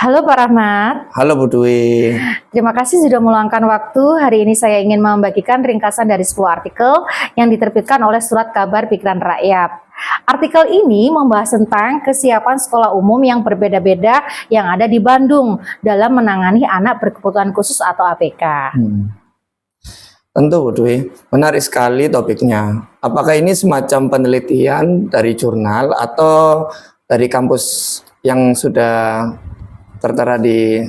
Halo Pak Rahmat, Halo Bu Dwi. terima kasih sudah meluangkan waktu. Hari ini saya ingin membagikan ringkasan dari sebuah artikel yang diterbitkan oleh Surat Kabar Pikiran Rakyat. Artikel ini membahas tentang kesiapan sekolah umum yang berbeda-beda yang ada di Bandung dalam menangani anak berkebutuhan khusus atau ABK. Tentu Bu Dwi, menarik sekali topiknya. Apakah ini semacam penelitian dari jurnal atau dari kampus yang sudah tertera di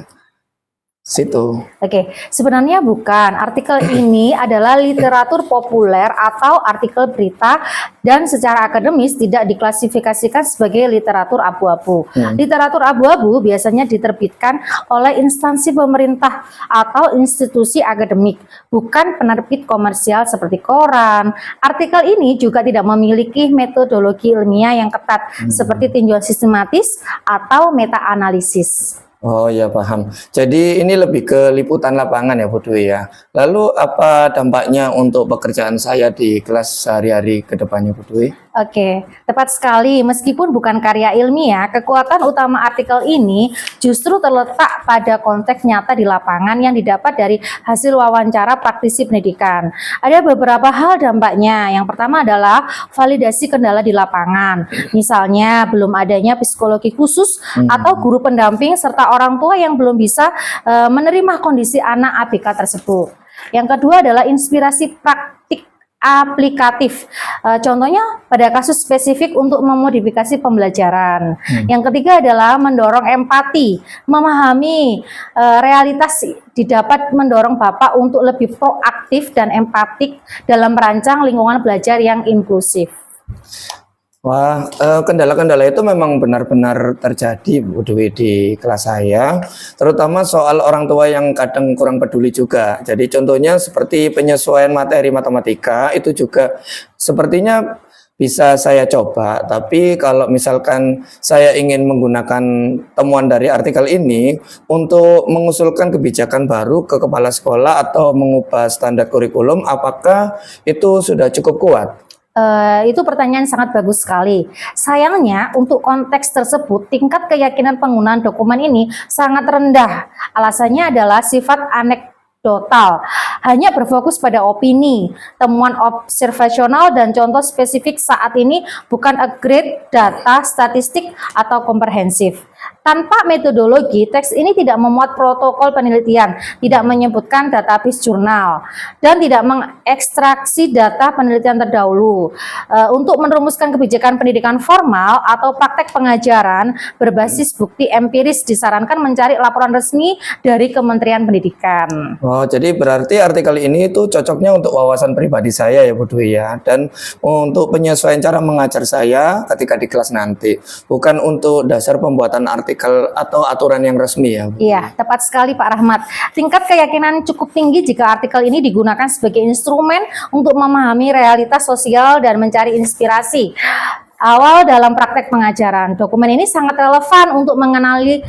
situ? Oke, sebenarnya bukan. Artikel ini adalah literatur populer atau artikel berita dan secara akademis tidak diklasifikasikan sebagai literatur abu-abu. Literatur abu-abu biasanya diterbitkan oleh instansi pemerintah atau institusi akademik, bukan penerbit komersial seperti koran. Artikel ini juga tidak memiliki metodologi ilmiah yang ketat seperti tinjauan sistematis atau meta-analisis. Oh ya, paham. Jadi ini lebih ke liputan lapangan ya Bu Dwi ya. Lalu apa dampaknya untuk pekerjaan saya di kelas sehari-hari ke depannya Bu Dwi? Oke, tepat sekali. Meskipun bukan karya ilmiah, kekuatan utama artikel ini justru terletak pada konteks nyata di lapangan yang didapat dari hasil wawancara praktisi pendidikan. Ada beberapa hal dampaknya. Yang pertama adalah validasi kendala di lapangan. Misalnya, belum adanya psikologi khusus atau guru pendamping serta orang tua yang belum bisa menerima kondisi anak ABK tersebut. Yang kedua adalah inspirasi praktik aplikatif. Contohnya pada kasus spesifik untuk memodifikasi pembelajaran. Yang ketiga adalah mendorong empati, memahami realitas didapat mendorong Bapak untuk lebih proaktif dan empatik dalam merancang lingkungan belajar yang inklusif. Wah, kendala-kendala itu memang benar-benar terjadi Bu Dwi di kelas saya, terutama soal orang tua yang kadang kurang peduli juga. Jadi contohnya seperti penyesuaian materi matematika itu juga sepertinya bisa saya coba, tapi kalau misalkan saya ingin menggunakan temuan dari artikel ini untuk mengusulkan kebijakan baru ke kepala sekolah atau mengubah standar kurikulum, apakah itu sudah cukup kuat? Itu pertanyaan sangat bagus sekali. Sayangnya untuk konteks tersebut tingkat keyakinan penggunaan dokumen ini sangat rendah. Alasannya adalah sifat anekdotal, hanya berfokus pada opini, temuan observasional dan contoh spesifik saat ini, bukan agregat data, statistik atau komprehensif. Tanpa metodologi, teks ini tidak memuat protokol penelitian, tidak menyebutkan database jurnal, dan tidak mengekstraksi data penelitian terdahulu. Untuk merumuskan kebijakan pendidikan formal atau praktek pengajaran berbasis bukti empiris, disarankan mencari laporan resmi dari Kementerian Pendidikan. Oh, jadi berarti artikel ini itu cocoknya untuk wawasan pribadi saya ya Bu Dwi ya, dan untuk penyesuaian cara mengajar saya ketika di kelas nanti, bukan untuk dasar pembuatan artikel atau aturan yang resmi ya. Iya, tepat sekali Pak Rahmat. Tingkat keyakinan cukup tinggi jika artikel ini digunakan sebagai instrumen untuk memahami realitas sosial dan mencari inspirasi awal dalam praktek pengajaran. Dokumen ini sangat relevan untuk mengenali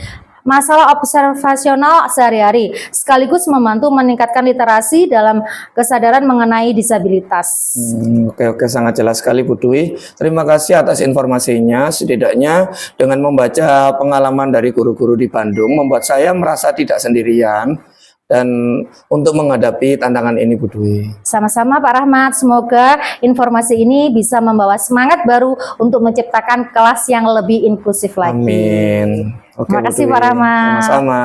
masalah observasional sehari-hari, sekaligus membantu meningkatkan literasi dalam kesadaran mengenai disabilitas. Oke, sangat jelas sekali Bu Dwi. Terima kasih atas informasinya. Setidaknya dengan membaca pengalaman dari guru-guru di Bandung, membuat saya merasa tidak sendirian dan untuk menghadapi tantangan ini Bu Dwi. Sama-sama Pak Rahmat, semoga informasi ini bisa membawa semangat baru untuk menciptakan kelas yang lebih inklusif lagi. Amin. Oke, Terima kasih Pak Rahmat. Sama-sama.